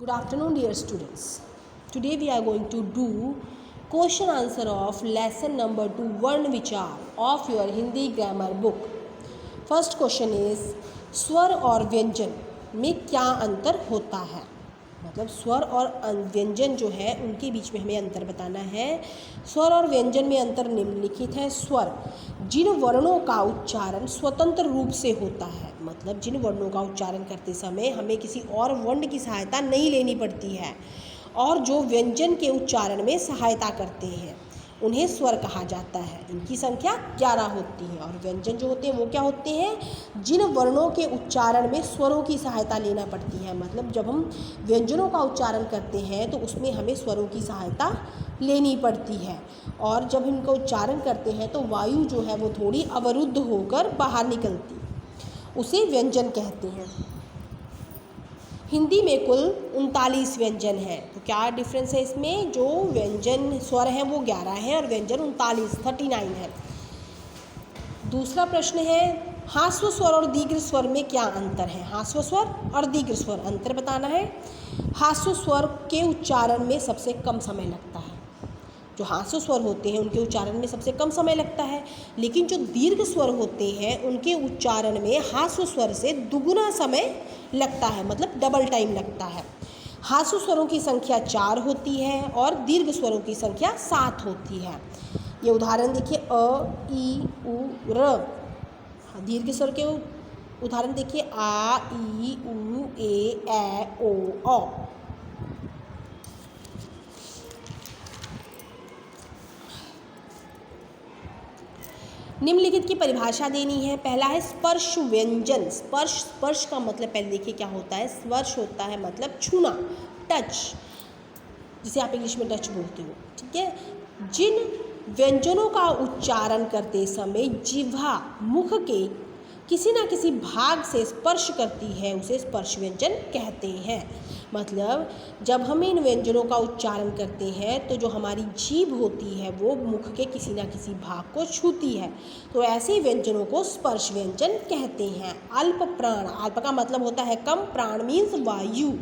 Good afternoon, dear students. Today we are going to do question answer of lesson number 2 Varn Vichar of your Hindi grammar book. First question is स्वर और व्यंजन में क्या अंतर होता है। मतलब स्वर और व्यंजन जो है उनके बीच में हमें अंतर बताना है। स्वर और व्यंजन में अंतर निम्नलिखित है। स्वर जिन वर्णों का उच्चारण स्वतंत्र रूप से होता है, मतलब जिन वर्णों का उच्चारण करते समय हमें किसी और वर्ण की सहायता नहीं लेनी पड़ती है, और जो व्यंजन के उच्चारण में सहायता करते हैं उन्हें स्वर कहा जाता है। इनकी संख्या 11 होती है। और व्यंजन जो होते हैं वो क्या होते हैं, जिन वर्णों के उच्चारण में स्वरों की सहायता लेना पड़ती है। मतलब जब हम व्यंजनों का उच्चारण करते हैं तो उसमें हमें स्वरों की सहायता लेनी पड़ती है, और जब इनका उच्चारण करते हैं तो वायु जो है वो थोड़ी अवरुद्ध होकर बाहर निकलती, उसे व्यंजन कहते हैं। हिंदी में कुल 39 व्यंजन हैं। तो क्या डिफरेंस है इसमें, जो व्यंजन स्वर हैं वो 11 हैं और व्यंजन 39 है। दूसरा प्रश्न है ह्रस्व स्वर और दीर्घ स्वर में क्या अंतर है। ह्रस्व स्वर और दीर्घ स्वर अंतर बताना है। ह्रस्व स्वर के उच्चारण में सबसे कम समय लगता है। जो ह्रस्व स्वर होते हैं उनके उच्चारण में सबसे कम समय लगता है, लेकिन जो दीर्घ स्वर होते हैं उनके उच्चारण में ह्रस्व स्वर से दुगुना समय लगता है, मतलब डबल टाइम लगता है। ह्रस्व स्वरों की संख्या 4 होती है और दीर्घ स्वरों की संख्या 7 होती है। ये उदाहरण देखिए अ, ई, उ, र। दीर्घ स्वर के उदाहरण देखिए आ, ई, उ, ए, ओ, औ। निम्नलिखित की परिभाषा देनी है। पहला है स्पर्श व्यंजन। स्पर्श का मतलब पहले देखिए क्या होता है। स्पर्श होता है मतलब छूना, टच, जिसे आप इंग्लिश में टच बोलते हो, ठीक है। जिन व्यंजनों का उच्चारण करते समय जिह्वा मुख के किसी न किसी भाग से स्पर्श करती है उसे स्पर्श व्यंजन कहते हैं। मतलब जब हम इन व्यंजनों का उच्चारण करते हैं तो जो हमारी जीभ होती है वो मुख के किसी न किसी भाग को छूती है, तो ऐसे व्यंजनों को स्पर्श व्यंजन कहते हैं। अल्प प्राण, अल्प का मतलब होता है कम, प्राण मीन्स वायु।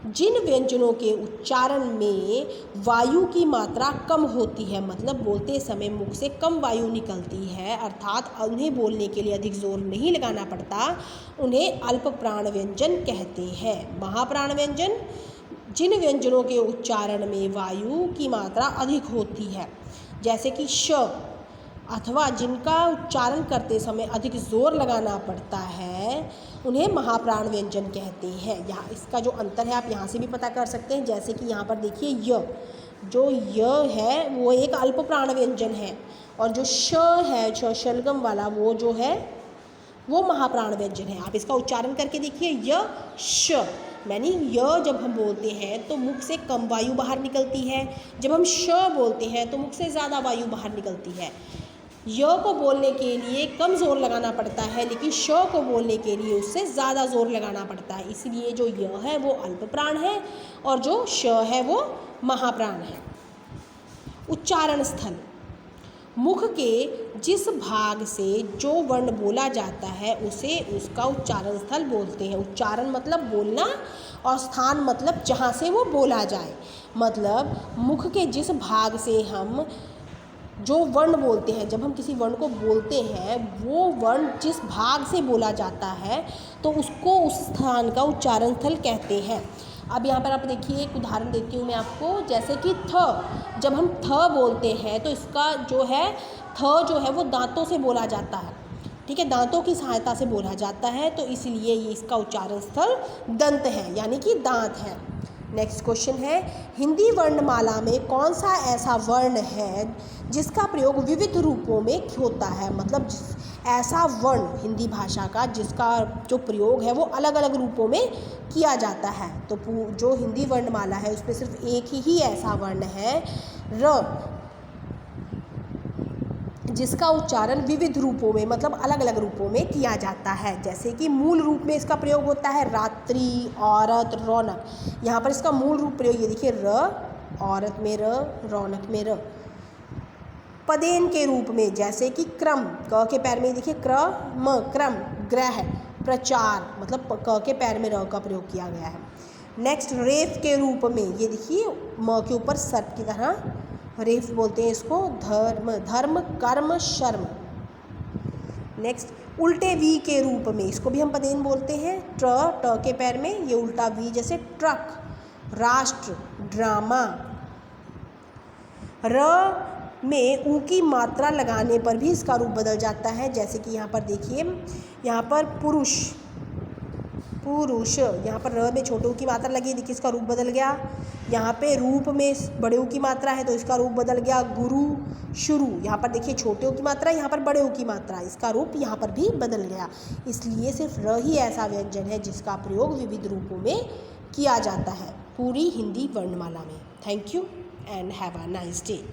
जिन व्यंजनों के उच्चारण में वायु की मात्रा कम होती है, मतलब बोलते समय मुख से कम वायु निकलती है, अर्थात उन्हें बोलने के लिए अधिक जोर नहीं लगाना पड़ता, उन्हें अल्प प्राण व्यंजन कहते हैं। महाप्राण व्यंजन जिन व्यंजनों के उच्चारण में वायु की मात्रा अधिक होती है, जैसे कि श, अथवा जिनका उच्चारण करते समय अधिक जोर लगाना पड़ता है, उन्हें महाप्राण व्यंजन कहते हैं। यहाँ इसका जो अंतर है आप यहाँ से भी पता कर सकते हैं। जैसे कि यहाँ पर देखिए य, जो य है वो एक अल्प प्राण व्यंजन है, और जो श है, शलगम वाला, वो जो है वो महाप्राण व्यंजन है। आप इसका उच्चारण करके देखिए य श, यानी य जब हम बोलते हैं तो मुख से कम वायु बाहर निकलती है, जब हम श बोलते हैं तो मुख से ज़्यादा वायु बाहर निकलती है। य को बोलने के लिए कम जोर लगाना पड़ता है, लेकिन श को बोलने के लिए उससे ज़्यादा जोर लगाना पड़ता है। इसलिए जो य है वो अल्प प्राण है और जो श है वो महाप्राण है। उच्चारण स्थल, मुख के जिस भाग से जो वर्ण बोला जाता है उसे उसका उच्चारण स्थल बोलते हैं। उच्चारण मतलब बोलना और स्थान मतलब जहाँ से वो बोला जाए। मतलब मुख के जिस भाग से हम जो वर्ण बोलते हैं, जब हम किसी वर्ण को बोलते हैं वो वर्ण जिस भाग से बोला जाता है तो उसको उस स्थान का उच्चारण स्थल कहते हैं। अब यहाँ पर आप देखिए एक उदाहरण देती हूँ मैं आपको, जैसे कि थ। जब हम थ बोलते हैं तो इसका जो है थ जो है वो दांतों से बोला जाता है, ठीक है, दांतों की सहायता से बोला जाता है, तो इसलिए ये इसका उच्चारण स्थल दंत है, यानी कि दांत है। नेक्स्ट क्वेश्चन है हिंदी वर्णमाला में कौन सा ऐसा वर्ण है जिसका प्रयोग विविध रूपों में होता है। मतलब ऐसा वर्ण हिंदी भाषा का जिसका जो प्रयोग है वो अलग अलग रूपों में किया जाता है। तो जो हिंदी वर्णमाला है उसमें सिर्फ एक ही ऐसा वर्ण है र, जिसका उच्चारण विविध रूपों में मतलब अलग अलग रूपों में किया जाता है। जैसे कि मूल रूप में इसका प्रयोग होता है रात्रि, औरत, रौनक। यहाँ पर इसका मूल रूप प्रयोग ये देखिए र, औरत में र, रौनक में र। पदेन के रूप में जैसे कि क्रम, क के पैर में देखिए क्रम, क्रम, ग्रह, प्रचार, मतलब क के पैर में र का प्रयोग किया गया है। नेक्स्ट रेफ के रूप में, ये देखिए म के ऊपर सर्प की तरह, रेफ बोलते हैं इसको, धर्म, धर्म कर्म शर्म। नेक्स्ट उल्टे वी के रूप में, इसको भी हम पदेन बोलते हैं। ट के पैर में ये उल्टा वी, जैसे ट्रक, राष्ट्र, ड्रामा। र में ऊ की मात्रा लगाने पर भी इसका रूप बदल जाता है, जैसे कि यहाँ पर देखिए, यहाँ पर पुरुष, पुरुष, यहाँ पर र में छोटे ऊ की मात्रा लगी, देखिए इसका रूप बदल गया। यहाँ पे रूप में बड़े ऊ की मात्रा है तो इसका रूप बदल गया, गुरु, शुरू। यहाँ पर देखिए छोटे ऊ की मात्रा, यहाँ पर बड़े ऊ की मात्रा, इसका रूप यहाँ पर भी बदल गया। इसलिए सिर्फ र ही ऐसा व्यंजन है जिसका प्रयोग विविध रूपों में किया जाता है पूरी हिंदी वर्णमाला में। Thank you and have a nice day.